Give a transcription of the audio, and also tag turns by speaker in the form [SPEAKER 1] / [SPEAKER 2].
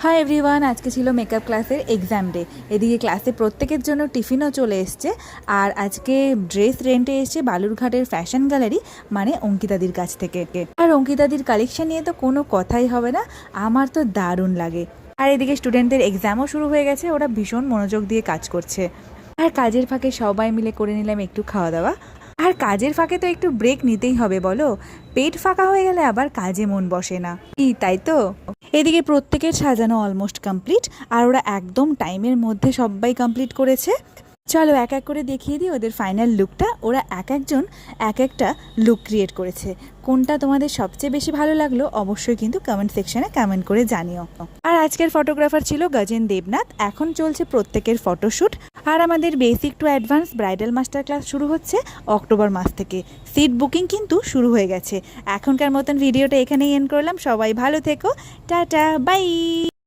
[SPEAKER 1] Hi everyone, আজকে ছিল makeup ক্লাসের এক্সাম ডে। এদিকে ক্লাসে প্রত্যেকের জন্য টিফিনও চলে এসছে। আর আজকে ড্রেস রেন্টে এসছে বালুরঘাটের ফ্যাশন গ্যালারি, মানে অঙ্কিতাদির কাছ থেকে। আর অঙ্কিতাদির কালেকশন নিয়ে তো কোনো কথাই হবে না, আমার তো দারুণ লাগে। আর এদিকে স্টুডেন্টদের এক্সামও শুরু হয়ে গেছে, ওরা ভীষণ মনোযোগ দিয়ে কাজ করছে। আর কাজের ফাঁকে সবাই মিলে করে নিলাম একটু খাওয়া দাওয়া। আর কাজের ফাঁকে তো একটু ব্রেক নিতেই হবে, বলো? পেট ফাঁকা হয়ে গেলে আবার কাজে মন বসে না, কি তাই তো? এদিকে প্রত্যেকের সাজানো অলমোস্ট কমপ্লিট, আর ওরা একদম টাইমের মধ্যে সবাই কমপ্লিট করেছে। চলো এক এক করে দেখিয়ে দিই ওদের ফাইনাল লুকটা। ওরা এক একজন এক একটা লুক ক্রিয়েট করেছে। কোনটা তোমাদের সবচেয়ে বেশি ভালো লাগলো অবশ্যই কিন্তু কমেন্ট সেকশনে কমেন্ট করে জানিও। আর আজকের ফটোগ্রাফার ছিল গজেন দেবনাথ। এখন চলছে প্রত্যেকের ফটোশ্যুট। আর আমাদের basic to advance bridal master class শুরু হচ্ছে অক্টোবর মাস থেকে। সিট বুকিং কিন্তু শুরু হয়ে গেছে। এখনকার মতন ভিডিওটা এখানেই এন্ড করলাম। সবাই ভালো থেকো, টাটা, বাই।